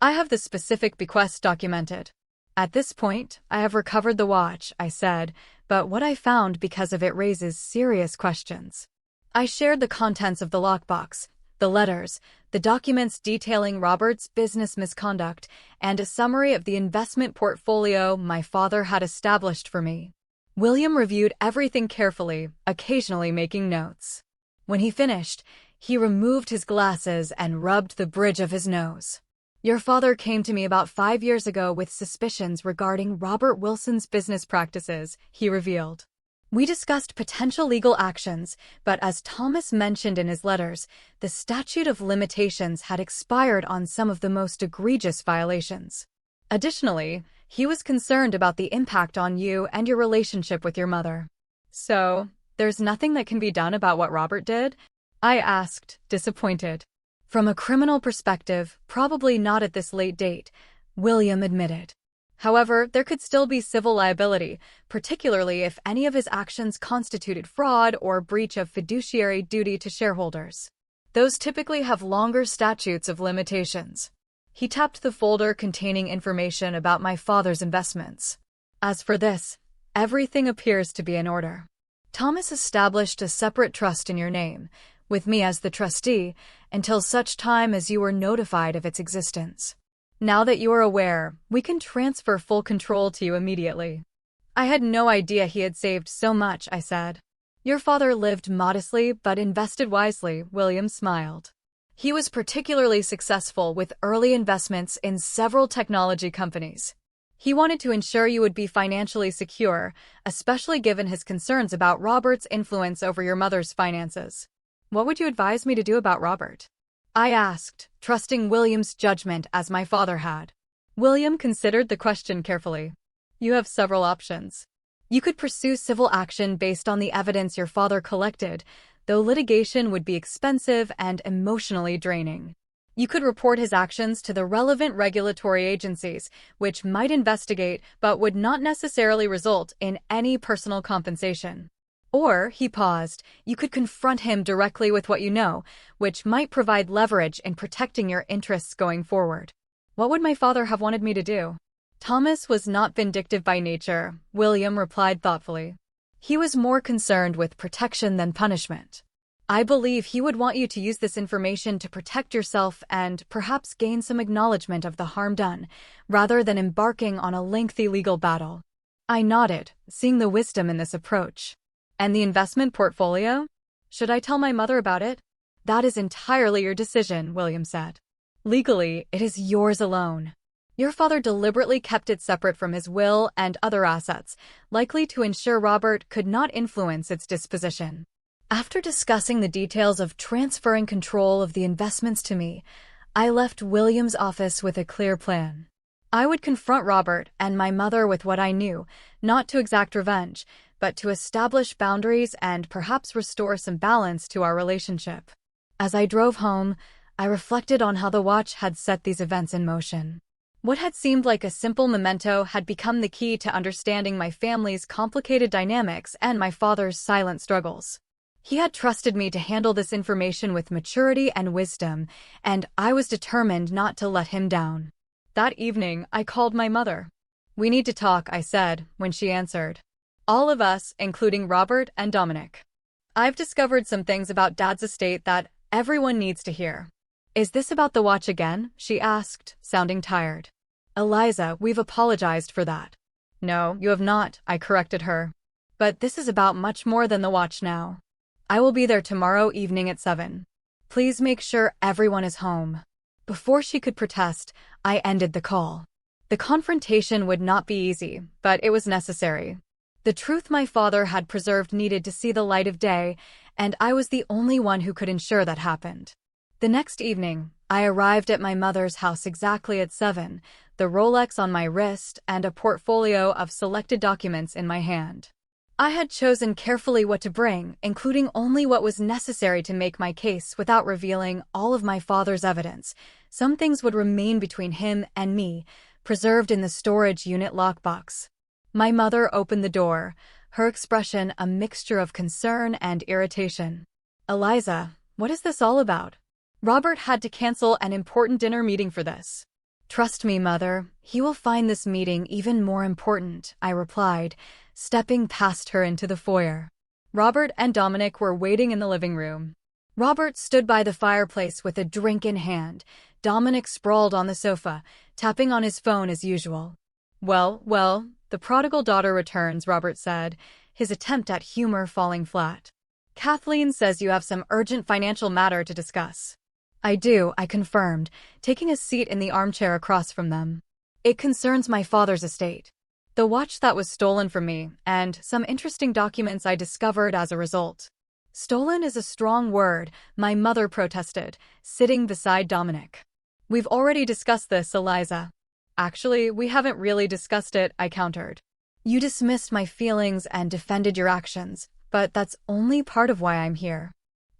"I have the specific bequest documented." "At this point, I have recovered the watch," I said, "but what I found because of it raises serious questions." I shared the contents of the lockbox, the letters, the documents detailing Robert's business misconduct, and a summary of the investment portfolio my father had established for me. William reviewed everything carefully, occasionally making notes. When he finished, he removed his glasses and rubbed the bridge of his nose. "Your father came to me about 5 years ago with suspicions regarding Robert Wilson's business practices," he revealed. "We discussed potential legal actions, but as Thomas mentioned in his letters, the statute of limitations had expired on some of the most egregious violations. Additionally, He was concerned about the impact on you and your relationship with your mother. So, there's nothing that can be done about what Robert did? I asked, disappointed. From a criminal perspective, probably not at this late date, William admitted. However, there could still be civil liability, particularly if any of his actions constituted fraud or breach of fiduciary duty to shareholders. Those typically have longer statutes of limitations. He tapped the folder containing information about my father's investments. As for this, everything appears to be in order. Thomas established a separate trust in your name, with me as the trustee, until such time as you were notified of its existence. Now that you are aware, we can transfer full control to you immediately. I had no idea he had saved so much, I said. Your father lived modestly but invested wisely, William smiled. He was particularly successful with early investments in several technology companies. He wanted to ensure you would be financially secure, especially given his concerns about Robert's influence over your mother's finances. What would you advise me to do about Robert? I asked, trusting William's judgment as my father had. William considered the question carefully. You have several options. You could pursue civil action based on the evidence your father collected, though litigation would be expensive and emotionally draining. You could report his actions to the relevant regulatory agencies, which might investigate but would not necessarily result in any personal compensation. Or, he paused, you could confront him directly with what you know, which might provide leverage in protecting your interests going forward. What would my father have wanted me to do? Thomas was not vindictive by nature, William replied thoughtfully. He was more concerned with protection than punishment. I believe he would want you to use this information to protect yourself and perhaps gain some acknowledgement of the harm done, rather than embarking on a lengthy legal battle. I nodded, seeing the wisdom in this approach. And the investment portfolio? Should I tell my mother about it? That is entirely your decision, William said. Legally, it is yours alone. Your father deliberately kept it separate from his will and other assets, likely to ensure Robert could not influence its disposition. After discussing the details of transferring control of the investments to me, I left William's office with a clear plan. I would confront Robert and my mother with what I knew, not to exact revenge, but to establish boundaries and perhaps restore some balance to our relationship. As I drove home, I reflected on how the watch had set these events in motion. What had seemed like a simple memento had become the key to understanding my family's complicated dynamics and my father's silent struggles. He had trusted me to handle this information with maturity and wisdom, and I was determined not to let him down. That evening, I called my mother. We need to talk, I said, when she answered. All of us, including Robert and Dominic. I've discovered some things about Dad's estate that everyone needs to hear. Is this about the watch again? She asked, sounding tired. Eliza, we've apologized for that. No, you have not, I corrected her. But this is about much more than the watch now. I will be there tomorrow evening at 7. Please make sure everyone is home. Before she could protest, I ended the call. The confrontation would not be easy, but it was necessary. The truth my father had preserved needed to see the light of day, and I was the only one who could ensure that happened. The next evening, I arrived at my mother's house exactly at 7, the Rolex on my wrist and a portfolio of selected documents in my hand. I had chosen carefully what to bring, including only what was necessary to make my case without revealing all of my father's evidence. Some things would remain between him and me, preserved in the storage unit lockbox. My mother opened the door, her expression a mixture of concern and irritation. Eliza, what is this all about? Robert had to cancel an important dinner meeting for this. Trust me, Mother, he will find this meeting even more important, I replied, stepping past her into the foyer. Robert and Dominic were waiting in the living room. Robert stood by the fireplace with a drink in hand. Dominic sprawled on the sofa, tapping on his phone as usual. Well, the prodigal daughter returns, Robert said, his attempt at humor falling flat. Kathleen says you have some urgent financial matter to discuss. I do, I confirmed, taking a seat in the armchair across from them. It concerns my father's estate. The watch that was stolen from me, and some interesting documents I discovered as a result. Stolen is a strong word, my mother protested, sitting beside Dominic. We've already discussed this, Eliza. Actually, we haven't really discussed it, I countered. You dismissed my feelings and defended your actions, but that's only part of why I'm here.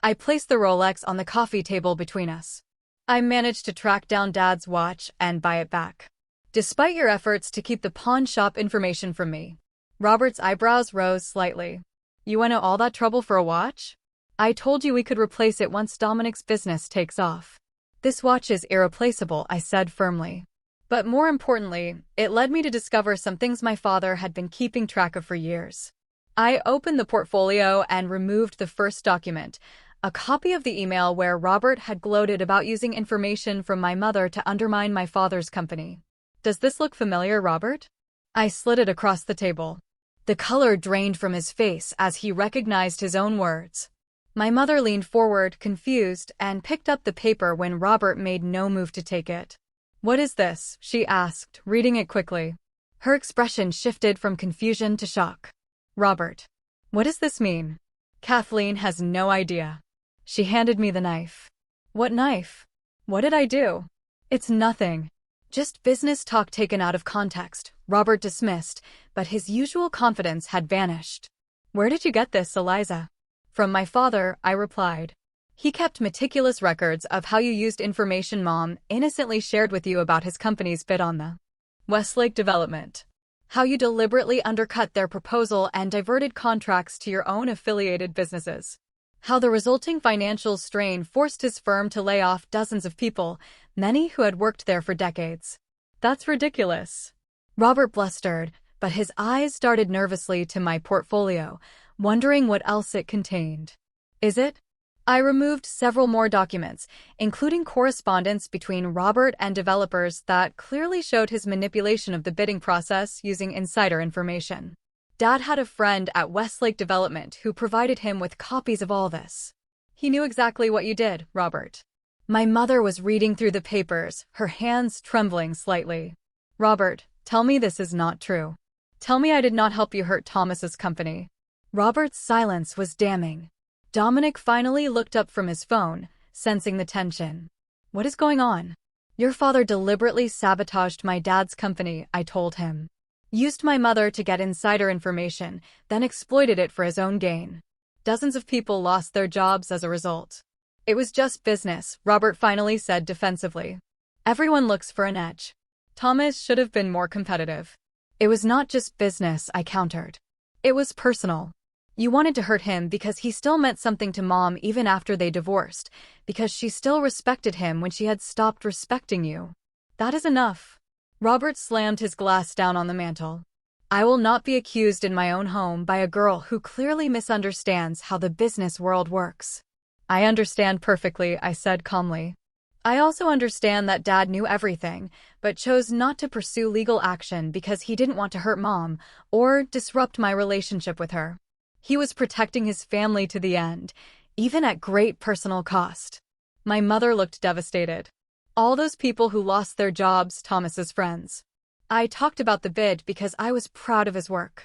I placed the Rolex on the coffee table between us. I managed to track down Dad's watch and buy it back, despite your efforts to keep the pawn shop information from me. Robert's eyebrows rose slightly. You went to all that trouble for a watch? I told you we could replace it once Dominic's business takes off. This watch is irreplaceable, I said firmly. But more importantly, it led me to discover some things my father had been keeping track of for years. I opened the portfolio and removed the first document, a copy of the email where Robert had gloated about using information from my mother to undermine my father's company. Does this look familiar, Robert? I slid it across the table. The color drained from his face as he recognized his own words. My mother leaned forward, confused, and picked up the paper when Robert made no move to take it. What is this? She asked, reading it quickly. Her expression shifted from confusion to shock. Robert, what does this mean? Kathleen has no idea. She handed me the knife. What knife? What did I do? It's nothing. Just business talk taken out of context, Robert dismissed, but his usual confidence had vanished. Where did you get this, Eliza? From my father, I replied. He kept meticulous records of how you used information Mom innocently shared with you about his company's bid on the Westlake development. How you deliberately undercut their proposal and diverted contracts to your own affiliated businesses. How the resulting financial strain forced his firm to lay off dozens of people, many who had worked there for decades. That's ridiculous. Robert blustered, but his eyes darted nervously to my portfolio, wondering what else it contained. Is it? I removed several more documents, including correspondence between Robert and developers that clearly showed his manipulation of the bidding process using insider information. Dad had a friend at Westlake Development who provided him with copies of all this. He knew exactly what you did, Robert. My mother was reading through the papers, her hands trembling slightly. Robert, tell me this is not true. Tell me I did not help you hurt Thomas's company. Robert's silence was damning. Dominic finally looked up from his phone, sensing the tension. What is going on? Your father deliberately sabotaged my dad's company, I told him. Used my mother to get insider information, then exploited it for his own gain. Dozens of people lost their jobs as a result. It was just business, Robert finally said defensively. Everyone looks for an edge. Thomas should have been more competitive. It was not just business, I countered. It was personal. You wanted to hurt him because he still meant something to Mom even after they divorced, because she still respected him when she had stopped respecting you. That is enough. Robert slammed his glass down on the mantel. I will not be accused in my own home by a girl who clearly misunderstands how the business world works. I understand perfectly, I said calmly. I also understand that Dad knew everything, but chose not to pursue legal action because he didn't want to hurt Mom or disrupt my relationship with her. He was protecting his family to the end, even at great personal cost. My mother looked devastated. All those people who lost their jobs, Thomas's friends. I talked about the bid because I was proud of his work.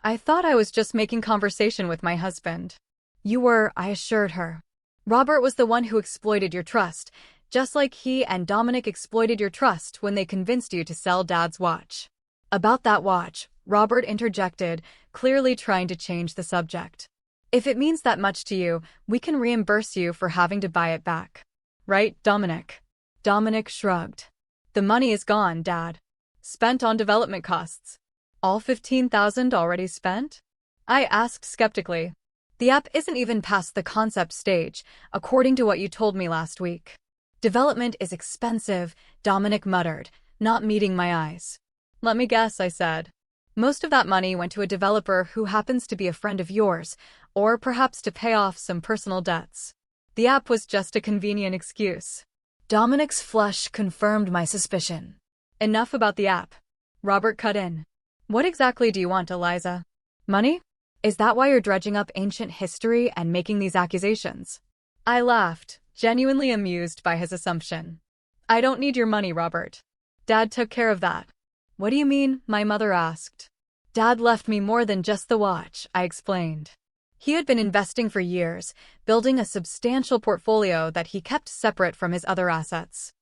I thought I was just making conversation with my husband. You were, I assured her. Robert was the one who exploited your trust, just like he and Dominic exploited your trust when they convinced you to sell Dad's watch. About that watch, Robert interjected, clearly trying to change the subject. If it means that much to you, we can reimburse you for having to buy it back. Right, Dominic? Dominic shrugged. The money is gone, Dad. Spent on development costs. All $15,000 already spent? I asked skeptically. The app isn't even past the concept stage, according to what you told me last week. Development is expensive, Dominic muttered, not meeting my eyes. Let me guess, I said. Most of that money went to a developer who happens to be a friend of yours, or perhaps to pay off some personal debts. The app was just a convenient excuse. Dominic's flush confirmed my suspicion. Enough about the app. Robert cut in. What exactly do you want, Eliza? Money? Is that why you're dredging up ancient history and making these accusations? I laughed, genuinely amused by his assumption. I don't need your money, Robert. Dad took care of that. What do you mean? My mother asked. Dad left me more than just the watch, I explained. He had been investing for years, building a substantial portfolio that he kept separate from his other assets.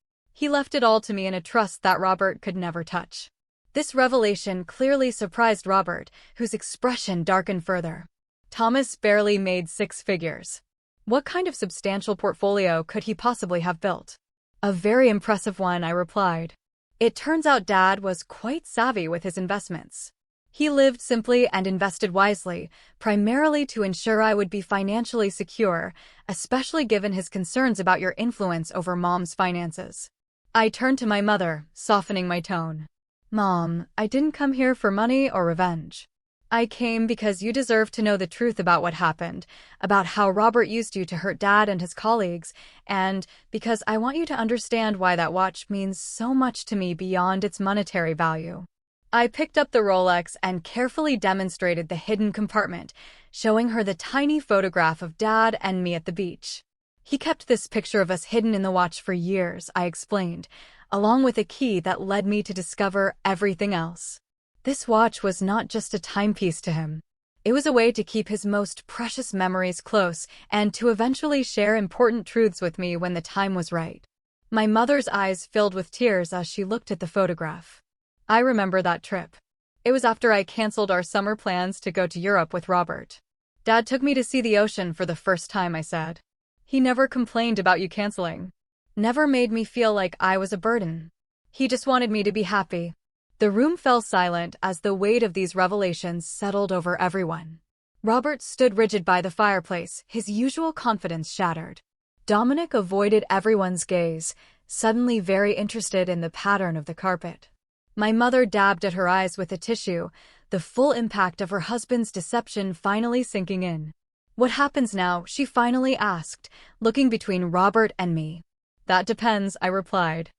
He left it all to me in a trust that Robert could never touch. This revelation clearly surprised Robert, whose expression darkened further. Thomas barely made 6 figures. What kind of substantial portfolio could he possibly have built? A very impressive one, I replied. It turns out Dad was quite savvy with his investments. He lived simply and invested wisely, primarily to ensure I would be financially secure, especially given his concerns about your influence over Mom's finances. I turned to my mother, softening my tone. Mom, I didn't come here for money or revenge. I came because you deserve to know the truth about what happened, about how Robert used you to hurt Dad and his colleagues, and because I want you to understand why that watch means so much to me beyond its monetary value. I picked up the Rolex and carefully demonstrated the hidden compartment, showing her the tiny photograph of Dad and me at the beach. He kept this picture of us hidden in the watch for years, I explained, along with a key that led me to discover everything else. This watch was not just a timepiece to him. It was a way to keep his most precious memories close and to eventually share important truths with me when the time was right. My mother's eyes filled with tears as she looked at the photograph. I remember that trip. It was after I canceled our summer plans to go to Europe with Robert. Dad took me to see the ocean for the first time, I said. He never complained about you canceling. Never made me feel like I was a burden. He just wanted me to be happy. The room fell silent as the weight of these revelations settled over everyone. Robert stood rigid by the fireplace, his usual confidence shattered. Dominic avoided everyone's gaze, suddenly very interested in the pattern of the carpet. My mother dabbed at her eyes with a tissue, the full impact of her husband's deception finally sinking in. What happens now? She finally asked, looking between Robert and me. That depends, I replied.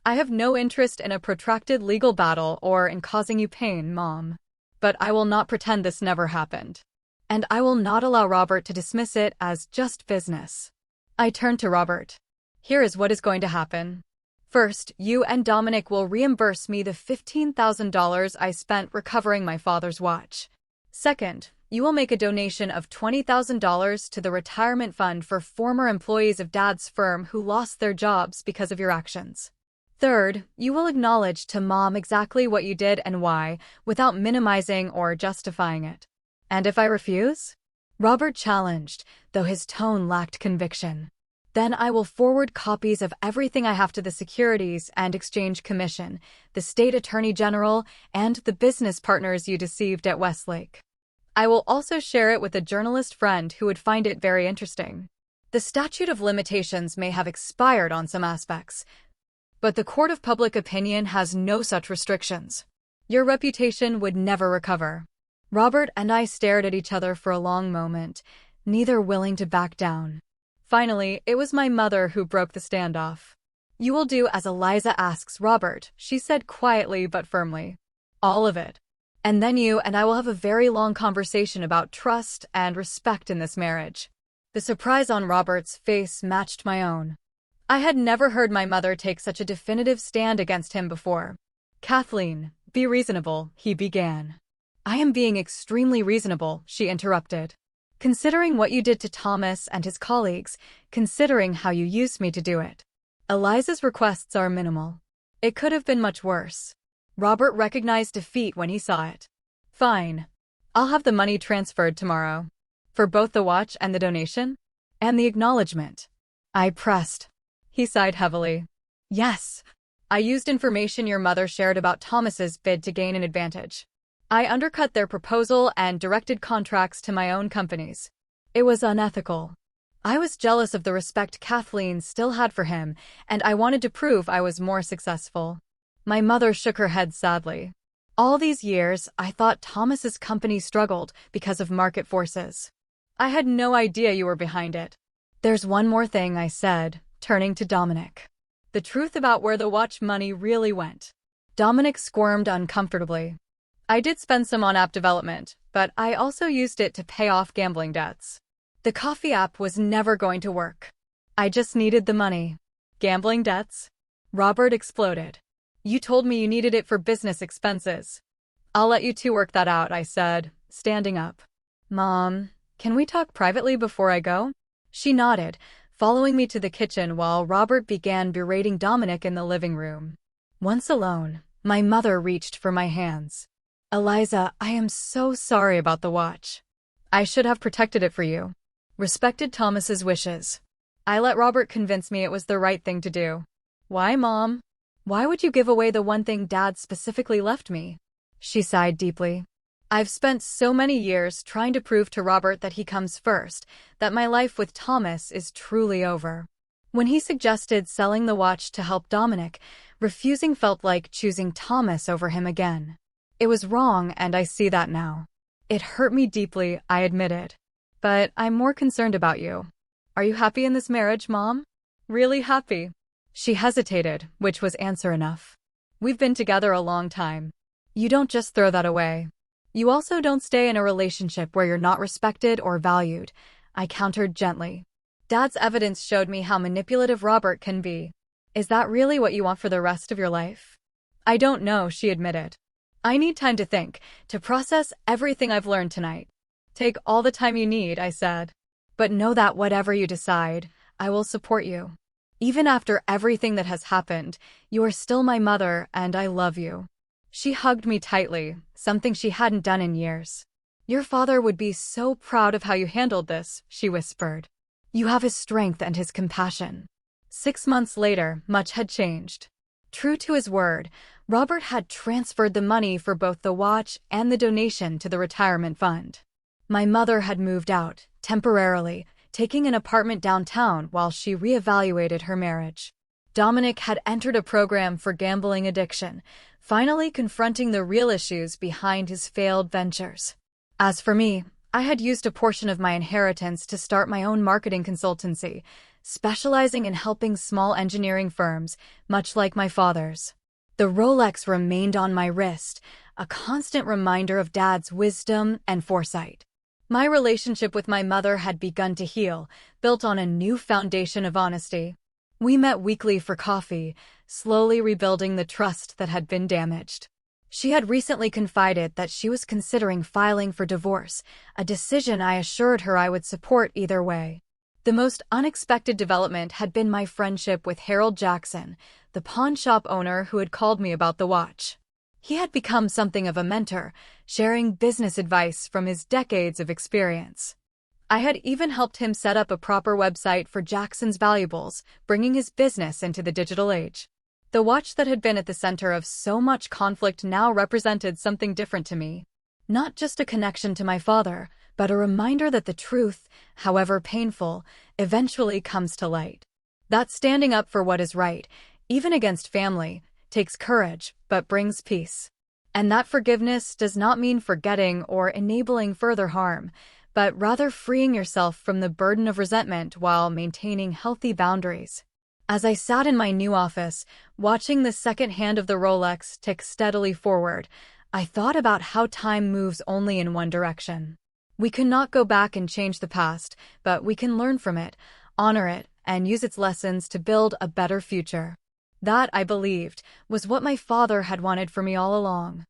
I have no interest in a protracted legal battle or in causing you pain, Mom. But I will not pretend this never happened. And I will not allow Robert to dismiss it as just business. I turned to Robert. Here is what is going to happen. First, you and Dominic will reimburse me the $15,000 I spent recovering my father's watch. Second, you will make a donation of $20,000 to the retirement fund for former employees of Dad's firm who lost their jobs because of your actions. Third, you will acknowledge to Mom exactly what you did and why, without minimizing or justifying it. And if I refuse? Robert challenged, though his tone lacked conviction. Then I will forward copies of everything I have to the Securities and Exchange Commission, the State Attorney General, and the business partners you deceived at Westlake. I will also share it with a journalist friend who would find it very interesting. The statute of limitations may have expired on some aspects, but the court of public opinion has no such restrictions. Your reputation would never recover. Robert and I stared at each other for a long moment, neither willing to back down. Finally, it was my mother who broke the standoff. You will do as Eliza asks, Robert, she said quietly but firmly. All of it. And then you and I will have a very long conversation about trust and respect in this marriage. The surprise on Robert's face matched my own. I had never heard my mother take such a definitive stand against him before. Kathleen, be reasonable, he began. I am being extremely reasonable, she interrupted. Considering what you did to Thomas and his colleagues, considering how you used me to do it. Eliza's requests are minimal. It could have been much worse. Robert recognized defeat when he saw it. Fine. I'll have the money transferred tomorrow. For both the watch and the donation? And the acknowledgement. I pressed. He sighed heavily. Yes. I used information your mother shared about Thomas's bid to gain an advantage. I undercut their proposal and directed contracts to my own companies. It was unethical. I was jealous of the respect Kathleen still had for him, and I wanted to prove I was more successful. My mother shook her head sadly. All these years, I thought Thomas's company struggled because of market forces. I had no idea you were behind it. There's one more thing, I said, turning to Dominic. The truth about where the watch money really went. Dominic squirmed uncomfortably. I did spend some on app development, but I also used it to pay off gambling debts. The coffee app was never going to work. I just needed the money. Gambling debts? Robert exploded. You told me you needed it for business expenses. I'll let you two work that out, I said, standing up. Mom, can we talk privately before I go? She nodded, following me to the kitchen while Robert began berating Dominic in the living room. Once alone, my mother reached for my hands. "Eliza, I am so sorry about the watch. I should have protected it for you. Respected Thomas's wishes. I let Robert convince me it was the right thing to do." "Why, Mom? Why would you give away the one thing Dad specifically left me?" She sighed deeply. "I've spent so many years trying to prove to Robert that he comes first, that my life with Thomas is truly over." When he suggested selling the watch to help Dominic, refusing felt like choosing Thomas over him again. It was wrong, and I see that now. It hurt me deeply, I admitted. But I'm more concerned about you. Are you happy in this marriage, Mom? Really happy? She hesitated, which was answer enough. We've been together a long time. You don't just throw that away. You also don't stay in a relationship where you're not respected or valued, I countered gently. Dad's evidence showed me how manipulative Robert can be. Is that really what you want for the rest of your life? I don't know, she admitted. I need time to think, to process everything I've learned tonight. Take all the time you need, I said. But know that whatever you decide, I will support you. Even after everything that has happened, you are still my mother and I love you. She hugged me tightly, something she hadn't done in years. Your father would be so proud of how you handled this, she whispered. You have his strength and his compassion. 6 months later, much had changed. True to his word, Robert had transferred the money for both the watch and the donation to the retirement fund. My mother had moved out, temporarily, taking an apartment downtown while she reevaluated her marriage. Dominic had entered a program for gambling addiction, finally confronting the real issues behind his failed ventures. As for me, I had used a portion of my inheritance to start my own marketing consultancy, specializing in helping small engineering firms, much like my father's. The Rolex remained on my wrist, a constant reminder of Dad's wisdom and foresight. My relationship with my mother had begun to heal, built on a new foundation of honesty. We met weekly for coffee, slowly rebuilding the trust that had been damaged. She had recently confided that she was considering filing for divorce, a decision I assured her I would support either way. The most unexpected development had been my friendship with Harold Jackson, the pawn shop owner who had called me about the watch. He had become something of a mentor, sharing business advice from his decades of experience. I had even helped him set up a proper website for Jackson's valuables, bringing his business into the digital age. The watch that had been at the center of so much conflict now represented something different to me. Not just a connection to my father, but a reminder that the truth, however painful, eventually comes to light. That standing up for what is right, even against family, takes courage, but brings peace. And that forgiveness does not mean forgetting or enabling further harm, but rather freeing yourself from the burden of resentment while maintaining healthy boundaries. As I sat in my new office, watching the second hand of the Rolex tick steadily forward, I thought about how time moves only in one direction. We cannot go back and change the past, but we can learn from it, honor it, and use its lessons to build a better future. That, I believed, was what my father had wanted for me all along.